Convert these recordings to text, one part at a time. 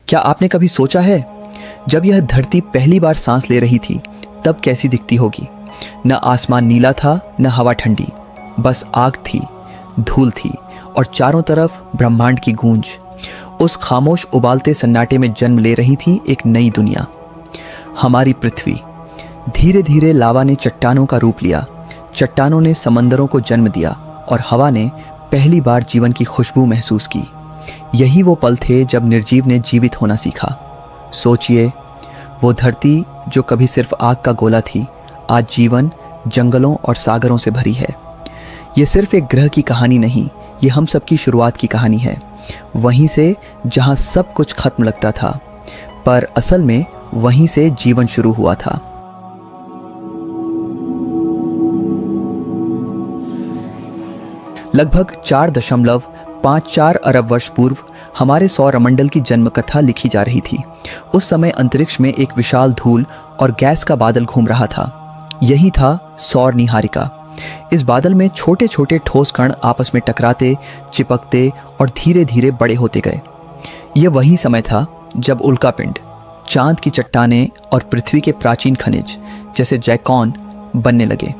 क्या आपने कभी सोचा है, जब यह धरती पहली बार सांस ले रही थी तब कैसी दिखती होगी? न आसमान नीला था, न हवा ठंडी, बस आग थी, धूल थी और चारों तरफ ब्रह्मांड की गूंज। उस खामोश उबालते सन्नाटे में जन्म ले रही थी एक नई दुनिया, हमारी पृथ्वी। धीरे धीरे लावा ने चट्टानों का रूप लिया, चट्टानों ने समंदरों को जन्म दिया और हवा ने पहली बार जीवन की खुशबू महसूस की। यही वो पल थे जब निर्जीव ने जीवित होना सीखा। सोचिए, वो धरती जो कभी सिर्फ आग का गोला थी, आज जीवन, जंगलों और सागरों से भरी है। ये सिर्फ एक ग्रह की कहानी नहीं, ये हम सबकी शुरुआत की कहानी है। वहीं से जहां सब कुछ खत्म लगता था, पर असल में वहीं से जीवन शुरू हुआ था। लगभग 4.54 अरब वर्ष पूर्व हमारे सौरमंडल की जन्म कथा लिखी जा रही थी। उस समय अंतरिक्ष में एक विशाल धूल और गैस का बादल घूम रहा था। यही था सौर निहारिका। इस बादल में छोटे छोटे ठोस कण आपस में टकराते, चिपकते और धीरे धीरे बड़े होते गए। यह वही समय था जब उल्कापिंड, चांद की चट्टानें और पृथ्वी के प्राचीन खनिज जैसे जैकॉन बनने लगे।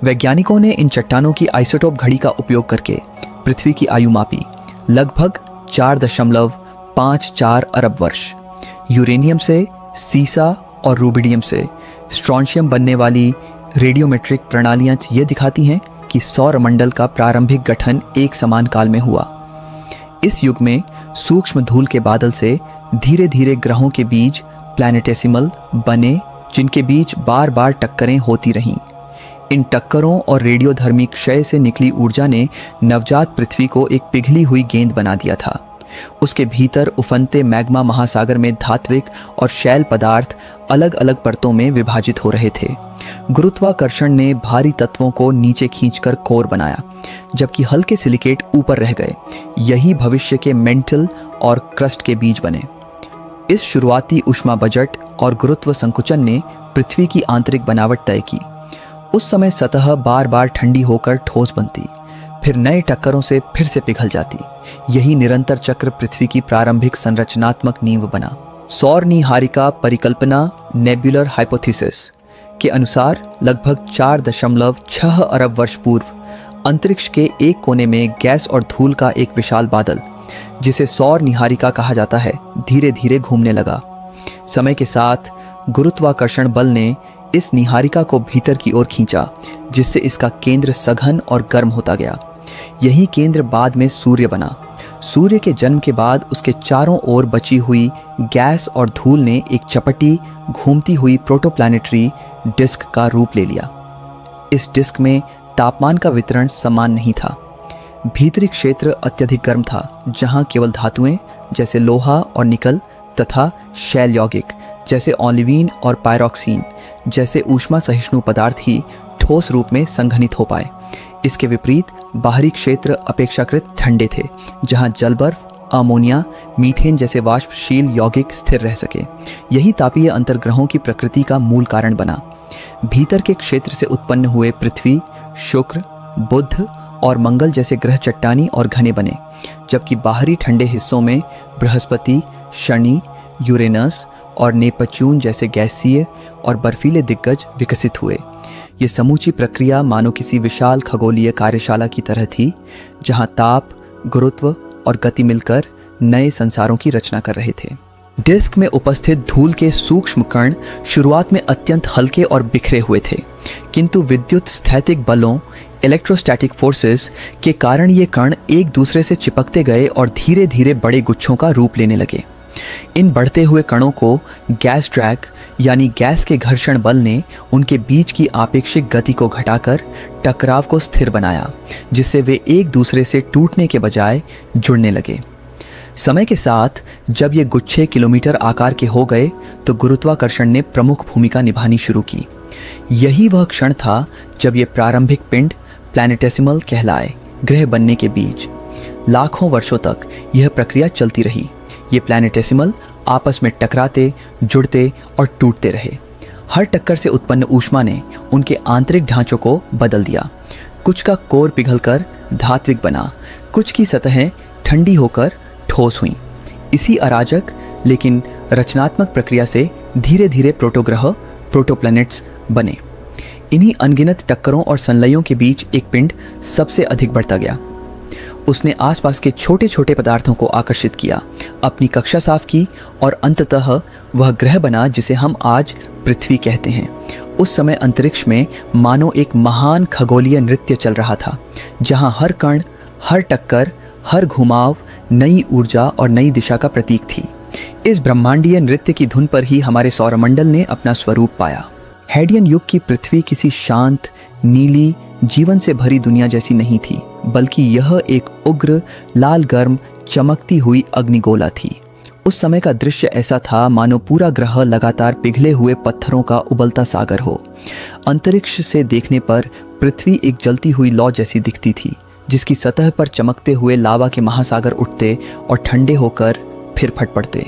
वैज्ञानिकों ने इन चट्टानों की आइसोटोप घड़ी का उपयोग करके पृथ्वी की आयु मापी, लगभग 4.54 अरब वर्ष। यूरेनियम से, सीसा और रूबिडियम से स्ट्रोंशियम बनने वाली रेडियोमेट्रिक प्रणालियां ये दिखाती हैं कि सौरमंडल का प्रारंभिक गठन एक समान काल में हुआ। इस युग में सूक्ष्म धूल के बादल से धीरे धीरे ग्रहों के बीच प्लैनेटेसिमल बने, जिनके बीच बार बार टक्करें होती रहीं। इन टक्करों और रेडियोधर्मी क्षय से निकली ऊर्जा ने नवजात पृथ्वी को एक पिघली हुई गेंद बना दिया था। उसके भीतर उफनते मैग्मा महासागर में धात्विक और शैल पदार्थ अलग अलग परतों में विभाजित हो रहे थे। गुरुत्वाकर्षण ने भारी तत्वों को नीचे खींचकर कोर बनाया, जबकि हल्के सिलिकेट ऊपर रह गए। यही भविष्य के मेंटल और क्रस्ट के बीज बने। इस शुरुआती ऊष्मा बजट और गुरुत्व संकुचन ने पृथ्वी की आंतरिक बनावट तय की। उस समय सतह बार बार ठंडी होकर ठोस बनती, फिर नए टक्करों से फिर से पिघल जाती। यही निरंतर चक्र पृथ्वी की प्रारंभिक संरचनात्मक नींव बना। सौर निहारिका परिकल्पना नेब्युलर हाइपोथेसिस के अनुसार लगभग 4.6 अरब वर्ष पूर्व अंतरिक्ष के एक कोने में गैस और धूल का एक विशाल बादल, जिसे सौर निहारिका कहा जाता है, धीरे धीरे घूमने लगा। समय के साथ गुरुत्वाकर्षण बल ने इस निहारिका को भीतर की ओर खींचा, जिससे इसका केंद्र सघन और गर्म होता गया। यही केंद्र बाद में सूर्य बना। सूर्य के जन्म के बाद उसके चारों ओर बची हुई गैस और धूल ने एक चपटी, घूमती हुई प्रोटोप्लैनेटरी डिस्क का रूप ले लिया। इस डिस्क में तापमान का वितरण समान नहीं था। भीतरी क्षेत्र अत्यधिक गर्म था, जहां केवल धातुएं जैसे लोहा और निकल तथा शैल यौगिक जैसे ओलिवीन और पायरोक्सिन जैसे ऊष्मा सहिष्णु पदार्थ ही ठोस रूप में संघनित हो पाए। इसके विपरीत बाहरी क्षेत्र अपेक्षाकृत ठंडे थे, जहां जल बर्फ, अमोनिया, मीथेन जैसे वाष्पशील यौगिक स्थिर रह सके। यही तापीय अंतर्ग्रहों की प्रकृति का मूल कारण बना। भीतर के क्षेत्र से उत्पन्न हुए पृथ्वी, शुक्र, बुध और मंगल जैसे ग्रह चट्टानी और घने बने, जबकि बाहरी ठंडे हिस्सों में बृहस्पति, शनि, यूरेनस और नेपच्यून जैसे गैसीय और बर्फीले दिग्गज विकसित हुए। ये समूची प्रक्रिया मानो किसी विशाल खगोलीय कार्यशाला की तरह थी, जहां ताप, गुरुत्व और गति मिलकर नए संसारों की रचना कर रहे थे। डिस्क में उपस्थित धूल के सूक्ष्म कण शुरुआत में अत्यंत हल्के और बिखरे हुए थे, किंतु विद्युत स्थैतिक बलों, इलेक्ट्रोस्टैटिक फोर्सेस के कारण ये कण एक दूसरे से चिपकते गए और धीरे धीरे बड़े गुच्छों का रूप लेने लगे। इन बढ़ते हुए कणों को गैस ड्रैग यानी गैस के घर्षण बल ने उनके बीच की आपेक्षिक गति को घटाकर टकराव को स्थिर बनाया, जिससे वे एक दूसरे से टूटने के बजाय जुड़ने लगे। समय के साथ जब ये गुच्छे किलोमीटर आकार के हो गए तो गुरुत्वाकर्षण ने प्रमुख भूमिका निभानी शुरू की। यही वह क्षण था जब ये प्रारंभिक पिंड प्लैनेटेसिमल कहलाए। ग्रह बनने के बीच लाखों वर्षों तक यह प्रक्रिया चलती रही। ये प्लैनेटेसिमल आपस में टकराते, जुड़ते और टूटते रहे। हर टक्कर से उत्पन्न ऊष्मा ने उनके आंतरिक ढांचों को बदल दिया। कुछ का कोर पिघलकर धात्विक बना, कुछ की सतहें ठंडी होकर ठोस हुईं। इसी अराजक लेकिन रचनात्मक प्रक्रिया से धीरे धीरे प्रोटोग्रह, प्रोटोप्लैनेट्स बने। इन्हीं अनगिनत टक्करों और संलयों के बीच एक पिंड सबसे अधिक बढ़ता गया। उसने आसपास के छोटे छोटे पदार्थों को आकर्षित किया, अपनी कक्षा साफ की और अंततः वह ग्रह बना जिसे हम आज पृथ्वी कहते हैं। उस समय अंतरिक्ष में मानो एक महान खगोलीय नृत्य चल रहा था, जहां हर कण, हर टक्कर, हर घुमाव नई ऊर्जा और नई दिशा का प्रतीक थी। इस ब्रह्मांडीय नृत्य की धुन पर ही हमारे सौरमंडल ने अपना स्वरूप पाया। हेडियन युग की पृथ्वी किसी शांत, नीली, जीवन से भरी दुनिया जैसी नहीं थी, बल्कि यह एक उग्र, लाल गर्म, चमकती हुई अग्निगोला थी। उस समय का दृश्य ऐसा था मानो पूरा ग्रह लगातार पिघले हुए पत्थरों का उबलता सागर हो। अंतरिक्ष से देखने पर पृथ्वी एक जलती हुई लौ जैसी दिखती थी, जिसकी सतह पर चमकते हुए लावा के महासागर उठते और ठंडे होकर फिर फट पड़ते।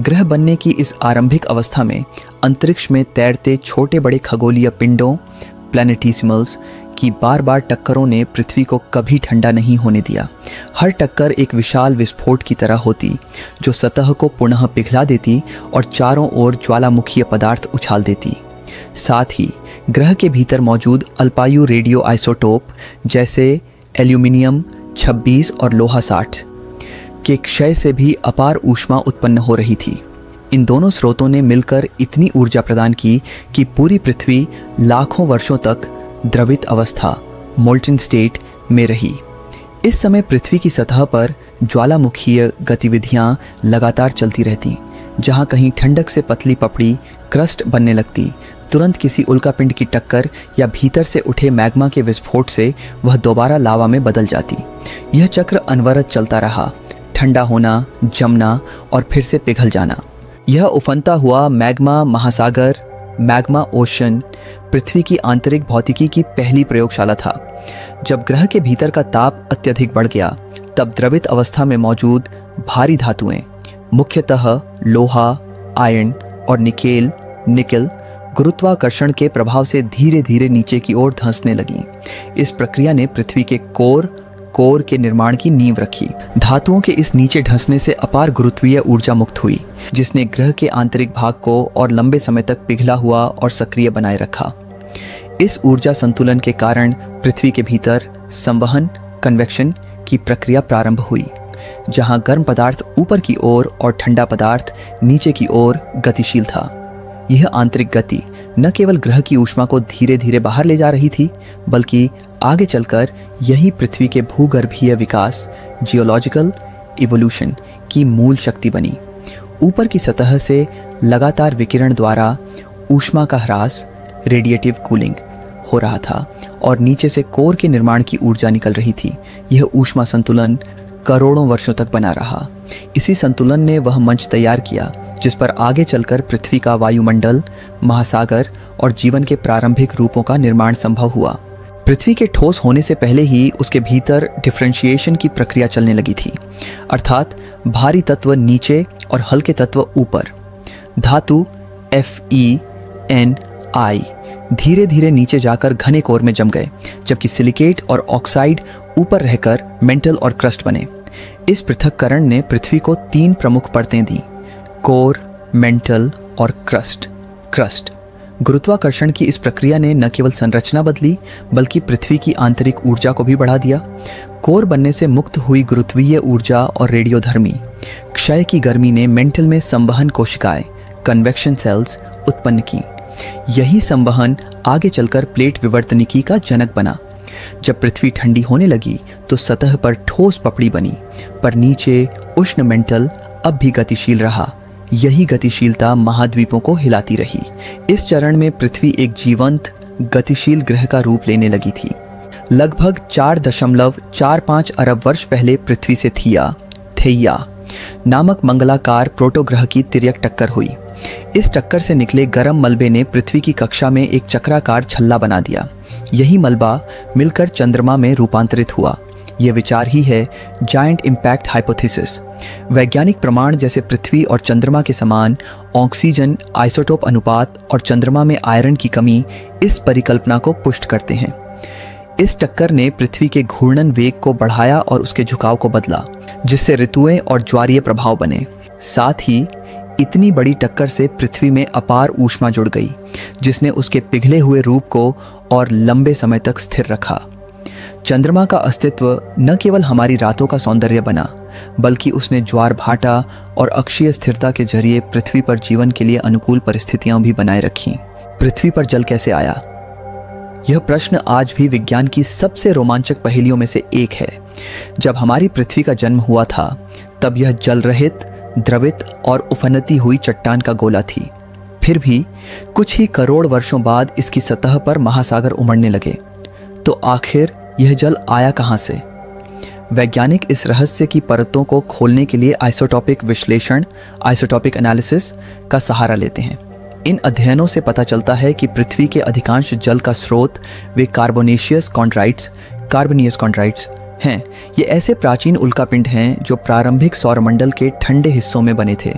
ग्रह बनने की इस आरंभिक अवस्था में अंतरिक्ष में तैरते छोटे बड़े खगोलीय पिंडों, प्लैनेटिसिमल्स की बार बार टक्करों ने पृथ्वी को कभी ठंडा नहीं होने दिया। हर टक्कर एक विशाल विस्फोट की तरह होती, जो सतह को पुनः पिघला देती और चारों ओर ज्वालामुखीय पदार्थ उछाल देती। साथ ही ग्रह के भीतर मौजूद अल्पायु रेडियो आइसोटोप जैसे एल्यूमिनियम 26 और लोहा 60 के क्षय से भी अपार ऊष्मा उत्पन्न हो रही थी। इन दोनों स्रोतों ने मिलकर इतनी ऊर्जा प्रदान की कि पूरी पृथ्वी लाखों वर्षों तक द्रवित अवस्था, मोल्टन स्टेट में रही। इस समय पृथ्वी की सतह पर ज्वालामुखीय गतिविधियां लगातार चलती रहती। जहां कहीं ठंडक से पतली पपड़ी, क्रस्ट बनने लगती, तुरंत किसी उल्कापिंड की टक्कर या भीतर से उठे मैग्मा के विस्फोट से वह दोबारा लावा में बदल जाती। यह चक्र अनवरत चलता रहा, ठंडा होना, जमना और फिर से पिघल जाना। यह उफनता हुआ मैग्मा महासागर, मैग्मा ओशन, पृथ्वी की आंतरिक भौतिकी की पहली प्रयोगशाला था। जब ग्रह के भीतर का ताप अत्यधिक बढ़ गया, तब द्रवित अवस्था में मौजूद भारी धातुएं, मुख्यतः लोहा, आयरन और निकेल गुरुत्वाकर्षण के प्रभाव से धीरे धीरे नीचे की ओर धंसने लगीं। इस प्रक्रिया ने पृथ्वी के कोर के निर्माण की नींव रखी। धातुओं के इस नीचे धंसने से अपार गुरुत्वीय ऊर्जा मुक्त हुई, जिसने ग्रह के आंतरिक भाग को और लंबे समय तक पिघला हुआ और सक्रिय बनाए रखा। इस ऊर्जा संतुलन के कारण पृथ्वी के भीतर संवहन, कन्वेक्शन की प्रक्रिया प्रारंभ हुई, जहां गर्म पदार्थ ऊपर की ओर और ठंडा पदार्थ नीचे की ओर गतिशील था। यह आंतरिक गति न केवल ग्रह की ऊष्मा को धीरे धीरे बाहर ले जा रही थी, बल्कि आगे चलकर यही पृथ्वी के भूगर्भीय विकास, जियोलॉजिकल इवोल्यूशन की मूल शक्ति बनी। ऊपर की सतह से लगातार विकिरण द्वारा ऊष्मा का ह्रास, रेडिएटिव कूलिंग हो रहा था और नीचे से कोर के निर्माण की ऊर्जा निकल रही थी। यह ऊष्मा संतुलन करोड़ों वर्षों तक बना रहा। इसी संतुलन ने वह मंच तैयार किया जिस पर आगे चलकर पृथ्वी का वायुमंडल, महासागर और जीवन के प्रारंभिक रूपों का निर्माण संभव हुआ। पृथ्वी के ठोस होने से पहले ही उसके भीतर डिफरेंशिएशन की प्रक्रिया चलने लगी थी, अर्थात भारी तत्व नीचे और हल्के तत्व ऊपर। धातु FeNi धीरे धीरे नीचे जाकर घने कोर में जम गए, जबकि सिलिकेट और ऑक्साइड ऊपर रहकर मेंटल और क्रस्ट बने। इस पृथक्करण ने पृथ्वी को 3 प्रमुख परतें दी: कोर, मेंटल और क्रस्ट। गुरुत्वाकर्षण की इस प्रक्रिया ने न केवल संरचना बदली, बल्कि पृथ्वी की आंतरिक ऊर्जा को भी बढ़ा दिया। कोर बनने से मुक्त हुई गुरुत्वीय ऊर्जा और रेडियोधर्मी क्षय की गर्मी ने मेंटल में संवहन कोशिकाएं, कन्वेक्शन सेल्स उत्पन्न की। यही संवहन आगे चलकर प्लेट विवर्तनिकी का जनक बना। जब पृथ्वी ठंडी होने लगी तो सतह पर ठोस पपड़ी बनी, पर नीचे उष्ण मेंटल अब भी गतिशील रहा। यही गतिशीलता महाद्वीपों को हिलाती रही। इस चरण में पृथ्वी एक जीवंत, गतिशील ग्रह का रूप लेने लगी थी। लगभग 4.45 अरब वर्ष पहले पृथ्वी से थेइया नामक मंगलाकार प्रोटोग्रह की तिर्यक टक्कर हुई। इस टक्कर से निकले गर्म मलबे ने पृथ्वी की कक्षा में एक चक्राकार छल्ला बना दिया। यही मलबा मिलकर चंद्रमा में रूपांतरित हुआ। यह विचार ही है जायंट इम्पैक्ट हाइपोथेसिस। वैज्ञानिक प्रमाण जैसे पृथ्वी और चंद्रमा के समान ऑक्सीजन आइसोटोप अनुपात और चंद्रमा में आयरन की कमी इस परिकल्पना को पुष्ट करते हैं। इस टक्कर ने पृथ्वी के घूर्णन वेग को बढ़ाया और उसके झुकाव को बदला, जिससे ऋतुएं और ज्वारीय प्रभाव बने। साथ ही इतनी बड़ी टक्कर से पृथ्वी में अपार ऊष्मा जुड़ गई, जिसने उसके पिघले हुए रूप को और लंबे समय तक स्थिर रखा। चंद्रमा का अस्तित्व न केवल हमारी रातों का सौंदर्य बना, बल्कि उसने ज्वार भाटा और अक्षीय स्थिरता के जरिए पृथ्वी पर जीवन के लिए अनुकूल परिस्थितियां भी बनाए रखी। पृथ्वी पर जल कैसे आया? यह प्रश्न आज भी विज्ञान की सबसे रोमांचक पहेलियों में से एक है। जब हमारी पृथ्वी का जन्म हुआ था, तब यह जल रहित, द्रवित और उफनती हुई चट्टान का गोला थी। फिर भी कुछ ही करोड़ वर्षों बाद इसकी सतह पर महासागर उमड़ने लगे। तो आखिर यह जल आया कहां से? वैज्ञानिक इस रहस्य की परतों को खोलने के लिए आइसोटॉपिक विश्लेषण, आइसोटॉपिक एनालिसिस का सहारा लेते हैं। इन अध्ययनों से पता चलता है कि पृथ्वी के अधिकांश जल का स्रोत वे कार्बोनियस कॉन्ड्राइट्स हैं। ये ऐसे प्राचीन उल्कापिंड हैं जो प्रारंभिक सौरमंडल के ठंडे हिस्सों में बने थे।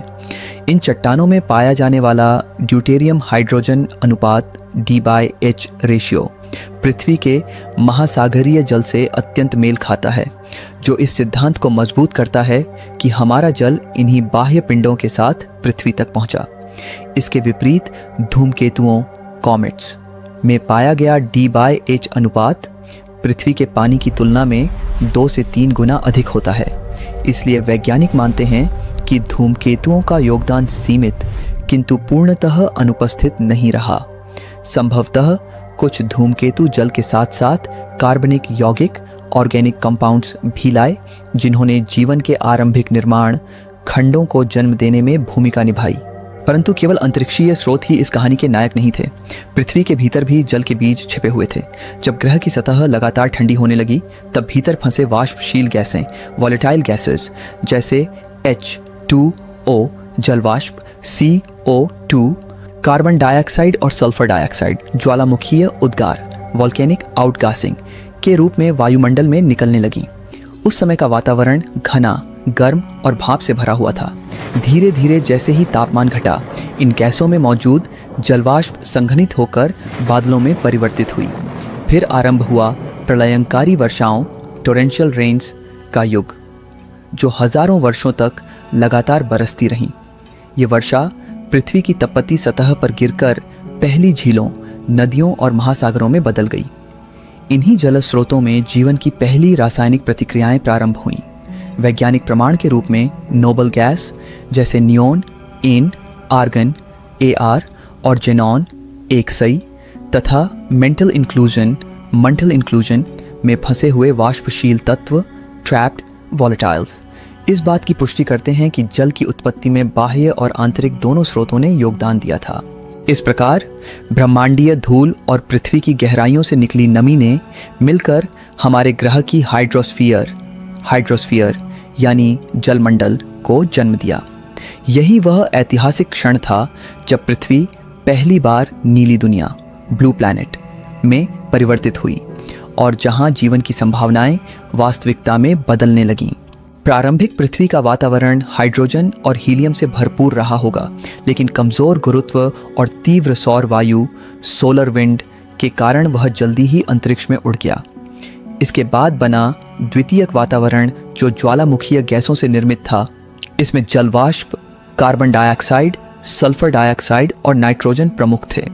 इन चट्टानों में पाया जाने वाला ड्यूटेरियम हाइड्रोजन अनुपात D/H रेशियो पृथ्वी के महासागरीय जल से अत्यंत मेल खाता है, जो इस सिद्धांत को मजबूत करता है कि हमारा जल इन्हीं बाह्य पिंडों के साथ पृथ्वी तक पहुंचा। इसके विपरीत धूमकेतुओं कॉमेट्स में पाया गया D/H अनुपात पृथ्वी के पानी की तुलना में 2 से 3 गुना अधिक होता है। इसलिए वैज्ञानिक मानते हैं कि धूमकेतुओं का योगदान सीमित किंतु पूर्णतः अनुपस्थित नहीं रहा। संभवतः कुछ धूमकेतु जल के साथ साथ कार्बनिक यौगिक ऑर्गेनिक कंपाउंड्स भी लाए, जिन्होंने जीवन के आरंभिक निर्माण खंडों को जन्म देने में भूमिका निभाई। परंतु केवल अंतरिक्षीय स्रोत ही इस कहानी के नायक नहीं थे। पृथ्वी के भीतर भी जल के बीज छिपे हुए थे। जब ग्रह की सतह लगातार ठंडी होने लगी, तब भीतर फंसे वाष्पशील गैसें, वॉलेटाइल गैसेस जैसे H2O जलवाष्प, CO2 कार्बन डाइऑक्साइड और सल्फर डाइऑक्साइड ज्वालामुखीय उद्गार वॉल्केनिक आउटगासिंग के रूप में वायुमंडल में निकलने लगी। उस समय का वातावरण घना, गर्म और भाप से भरा हुआ था। धीरे धीरे जैसे ही तापमान घटा, इन गैसों में मौजूद जलवाष्प संघनित होकर बादलों में परिवर्तित हुई। फिर आरंभ हुआ प्रलयंकारी वर्षाओं, टोरेंशियल रेन्स का युग, जो हजारों वर्षों तक लगातार बरसती रहीं। ये वर्षा पृथ्वी की तपती सतह पर गिरकर पहली झीलों, नदियों और महासागरों में बदल गई। इन्हीं जल स्रोतों में जीवन की पहली रासायनिक प्रतिक्रियाएं प्रारंभ हुईं। वैज्ञानिक प्रमाण के रूप में नोबल गैस जैसे नियोन, एन, आर्गन, Ar और जेनॉन, एक्सई तथा मंटल इंक्लूजन में फंसे हुए वाष्पशील तत्व, ट्रैप्ड वॉलेटाइल्स, इस बात की पुष्टि करते हैं कि जल की उत्पत्ति में बाह्य और आंतरिक दोनों स्रोतों ने योगदान दिया था। इस प्रकार ब्रह्मांडीय धूल और पृथ्वी की गहराइयों से निकली नमी ने मिलकर हमारे ग्रह की हाइड्रोस्फीयर यानी जलमंडल को जन्म दिया। यही वह ऐतिहासिक क्षण था जब पृथ्वी पहली बार नीली दुनिया, ब्लू प्लैनेट में परिवर्तित हुई और जहां जीवन की संभावनाएं वास्तविकता में बदलने लगीं। प्रारंभिक पृथ्वी का वातावरण हाइड्रोजन और हीलियम से भरपूर रहा होगा, लेकिन कमजोर गुरुत्व और तीव्र सौर वायु, सोलर विंड के कारण वह जल्दी ही अंतरिक्ष में उड़ गया। इसके बाद बना द्वितीयक वातावरण, जो ज्वालामुखीय गैसों से निर्मित था। इसमें जलवाष्प, कार्बन डाइऑक्साइड, सल्फर डाइऑक्साइड और नाइट्रोजन प्रमुख थे।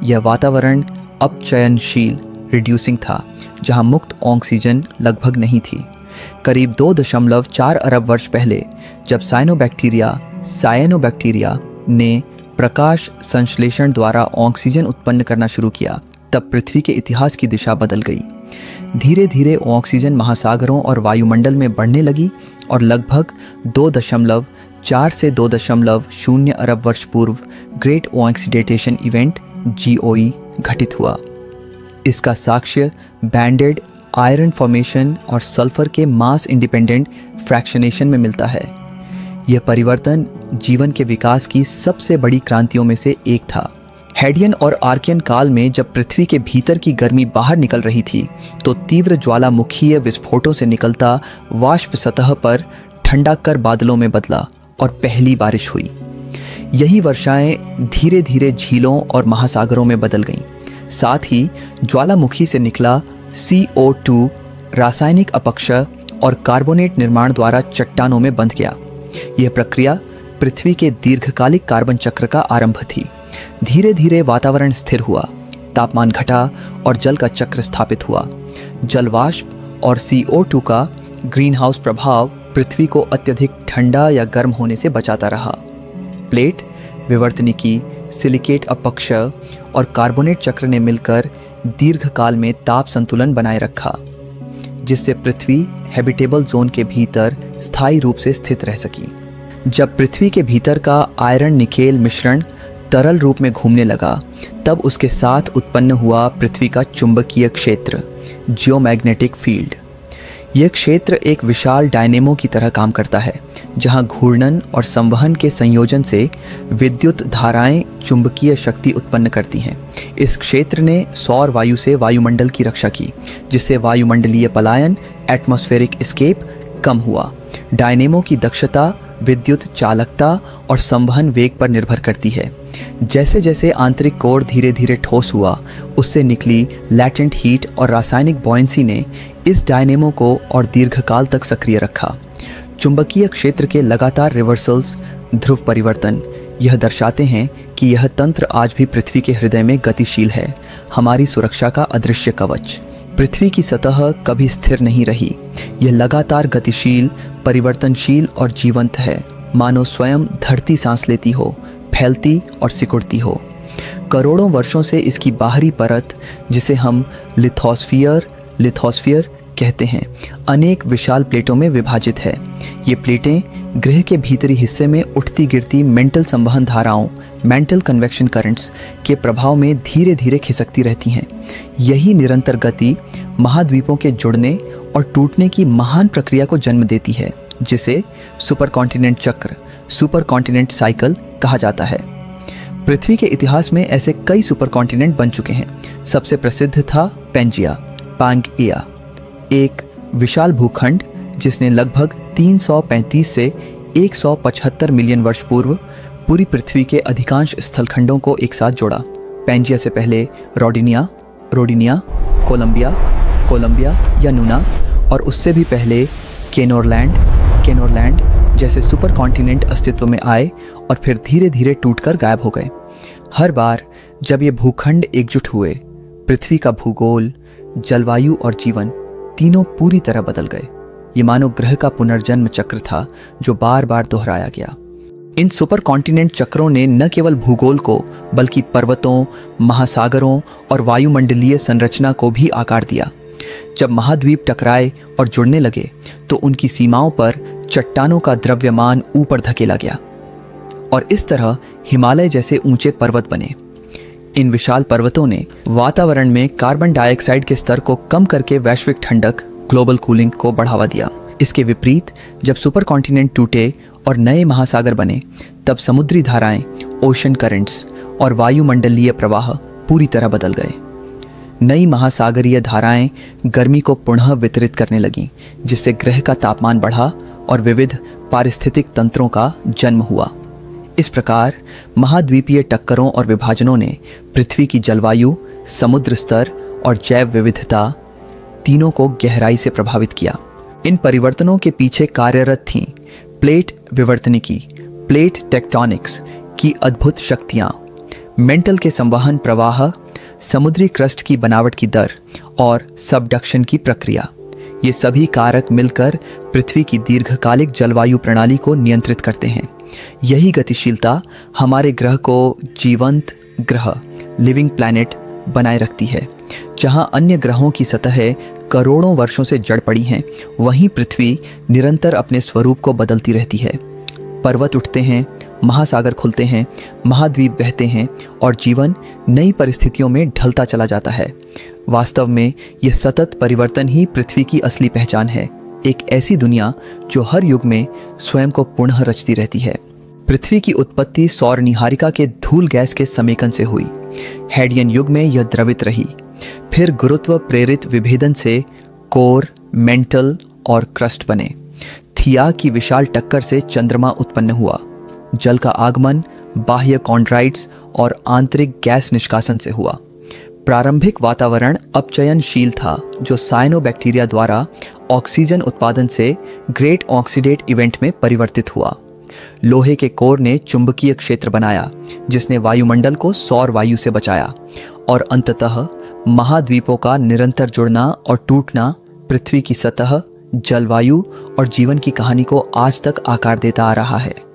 यह वातावरण अपचयनशील रिड्यूसिंग था, जहां मुक्त ऑक्सीजन लगभग नहीं थी। करीब 2.4 अरब वर्ष पहले जब साइनोबैक्टीरिया ने प्रकाश संश्लेषण द्वारा ऑक्सीजन उत्पन्न करना शुरू किया, तब पृथ्वी के इतिहास की दिशा बदल गई। धीरे धीरे ऑक्सीजन महासागरों और वायुमंडल में बढ़ने लगी और लगभग 2.4 से 2.0 अरब वर्ष पूर्व ग्रेट ऑक्सीडेशन इवेंट GOE घटित हुआ। इसका साक्ष्य बैंडेड आयरन फॉर्मेशन और सल्फर के मास इंडिपेंडेंट फ्रैक्शनेशन में मिलता है। यह परिवर्तन जीवन के विकास की सबसे बड़ी क्रांतियों में से एक था। हेडियन और आर्कियन काल में जब पृथ्वी के भीतर की गर्मी बाहर निकल रही थी, तो तीव्र ज्वालामुखीय विस्फोटों से निकलता वाष्प सतह पर ठंडा कर बादलों में बदला और पहली बारिश हुई। यही वर्षाएं धीरे धीरे झीलों और महासागरों में बदल गईं। साथ ही ज्वालामुखी से निकला CO2 रासायनिक अपक्षय और कार्बोनेट निर्माण द्वारा चट्टानों में बंध गया। यह प्रक्रिया पृथ्वी के दीर्घकालिक कार्बन चक्र का आरंभ थी। धीरे धीरे वातावरण स्थिर हुआ, तापमान घटा और जल का चक्र स्थापित हुआ। जलवाष्प और CO2 का ग्रीनहाउस प्रभाव पृथ्वी को अत्यधिक ठंडा या गर्म होने से बचाता रहा। प्लेट, विवर्तनिकी, सिलिकेट अपक्षय और कार्बोनेट चक्र ने मिलकर दीर्घकाल में ताप संतुलन बनाए रखा, जिससे पृथ्वी हैबिटेबल जोन के भीतर स्थायी रूप से स्थित रह सकी। जब पृथ्वी के भीतर का आयरन निकेल मिश्रण तरल रूप में घूमने लगा, तब उसके साथ उत्पन्न हुआ पृथ्वी का चुंबकीय क्षेत्र, जियोमैग्नेटिक फील्ड। यह क्षेत्र एक विशाल डायनेमो की तरह काम करता है, जहां घूर्णन और संवहन के संयोजन से विद्युत धाराएं चुंबकीय शक्ति उत्पन्न करती हैं। इस क्षेत्र ने सौर वायु से वायुमंडल की रक्षा की, जिससे वायुमंडलीय पलायन, एटमॉस्फेरिक एस्केप कम हुआ। डायनेमो की दक्षता विद्युत चालकता और संवहन वेग पर निर्भर करती है। जैसे जैसे आंतरिक कोर धीरे धीरे ठोस हुआ, उससे निकली लैटेंट हीट और रासायनिक बॉयंसी ने इस डायनेमो को और दीर्घकाल तक सक्रिय रखा। चुंबकीय क्षेत्र के लगातार रिवर्सल्स, ध्रुव परिवर्तन, यह दर्शाते हैं कि यह तंत्र आज भी पृथ्वी के हृदय में गतिशील है, हमारी सुरक्षा का अदृश्य कवच। पृथ्वी की सतह कभी स्थिर नहीं रही, यह लगातार गतिशील, परिवर्तनशील और जीवंत है, मानो स्वयं धरती सांस लेती हो, फैलती और सिकुड़ती हो। करोड़ों वर्षों से इसकी बाहरी परत, जिसे हम लिथोस्फीयर कहते हैं, अनेक विशाल प्लेटों में विभाजित है। ये प्लेटें ग्रह के भीतरी हिस्से में उठती गिरती मेंटल संवहन धाराओं, मेंटल कन्वेक्शन करंट्स के प्रभाव में धीरे धीरे खिसकती रहती हैं। यही निरंतर गति महाद्वीपों के जुड़ने और टूटने की महान प्रक्रिया को जन्म देती है, जिसे सुपरकॉन्टिनेंट चक्र, सुपरकॉन्टिनेंट साइकिल कहा जाता है। पृथ्वी के इतिहास में ऐसे कई सुपरकॉन्टिनेंट बन चुके हैं। सबसे प्रसिद्ध था पांगेया, एक विशाल भूखंड जिसने लगभग 335 से 175 मिलियन वर्ष पूर्व पूरी पृथ्वी के अधिकांश स्थलखंडों को एक साथ जोड़ा। पैंजिया से पहले रोडिनिया, कोलंबिया या नूना, और उससे भी पहले केनोरलैंड जैसे सुपर कॉन्टिनेंट अस्तित्व में आए और फिर धीरे धीरे टूटकर गायब हो गए। हर बार जब ये भूखंड एकजुट हुए, पृथ्वी का भूगोल, जलवायु और जीवन तीनों पूरी तरह बदल गए। ये मानो ग्रह का पुनर्जन्म चक्र था जो बार बार दोहराया गया। इन सुपर कॉन्टिनेंट चक्रों ने न केवल भूगोल को, बल्कि पर्वतों, महासागरों और वायुमंडलीय संरचना को भी आकार दिया। जब महाद्वीप टकराए और जुड़ने लगे, तो उनकी सीमाओं पर चट्टानों का द्रव्यमान ऊपर धकेला गया और इस तरह हिमालय जैसे ऊंचे पर्वत बने। इन विशाल पर्वतों ने वातावरण में कार्बन डाइऑक्साइड के स्तर को कम करके वैश्विक ठंडक, ग्लोबल कूलिंग को बढ़ावा दिया। इसके विपरीत जब सुपर कॉन्टिनेंट टूटे और नए महासागर बने, तब समुद्री धाराएं, ओशन करंट्स और वायुमंडलीय प्रवाह पूरी तरह बदल गए। नई महासागरीय धाराएं गर्मी को पुनः वितरित करने लगीं, जिससे ग्रह का तापमान बढ़ा और विविध पारिस्थितिक तंत्रों का जन्म हुआ। इस प्रकार महाद्वीपीय टक्करों और विभाजनों ने पृथ्वी की जलवायु, समुद्र स्तर और जैव विविधता तीनों को गहराई से प्रभावित किया। इन परिवर्तनों के पीछे कार्यरत थीं प्लेट विवर्तनिकी, प्लेट टेक्टोनिक्स की अद्भुत शक्तियाँ, मेंटल के संवहन प्रवाह, समुद्री क्रस्ट की बनावट की दर और सबडक्शन की प्रक्रिया। ये सभी कारक मिलकर पृथ्वी की दीर्घकालिक जलवायु प्रणाली को नियंत्रित करते हैं। यही गतिशीलता हमारे ग्रह को जीवंत ग्रह, लिविंग प्लैनेट बनाए रखती है। जहां अन्य ग्रहों की सतहें करोड़ों वर्षों से जड़ पड़ी हैं, वहीं पृथ्वी निरंतर अपने स्वरूप को बदलती रहती है। पर्वत उठते हैं, महासागर खुलते हैं, महाद्वीप बहते हैं और जीवन नई परिस्थितियों में ढलता चला जाता है। वास्तव में यह सतत परिवर्तन ही पृथ्वी की असली पहचान है, एक ऐसी दुनिया जो हर युग में स्वयं को पुनः रचती रहती है। पृथ्वी की उत्पत्ति सौर निहारिका के धूल गैस के समेकन से हुई। हैडियन युग में यह द्रवित रही, फिर गुरुत्व प्रेरित विभेदन से कोर, मेंटल और क्रस्ट बने। थिया की विशाल टक्कर से चंद्रमा उत्पन्न हुआ। जल का आगमन बाह्य कॉन्ड्राइट्स और आंतरिक गैस निष्कासन से हुआ। प्रारंभिक वातावरण अपचयनशील था, जो साइनोबैक्टीरिया द्वारा ऑक्सीजन उत्पादन से ग्रेट ऑक्सीडेट इवेंट में परिवर्तित हुआ। लोहे के कोर ने चुंबकीय क्षेत्र बनाया जिसने वायुमंडल को सौर वायु से बचाया, और अंततः महाद्वीपों का निरंतर जुड़ना और टूटना पृथ्वी की सतह, जलवायु और जीवन की कहानी को आज तक आकार देता आ रहा है।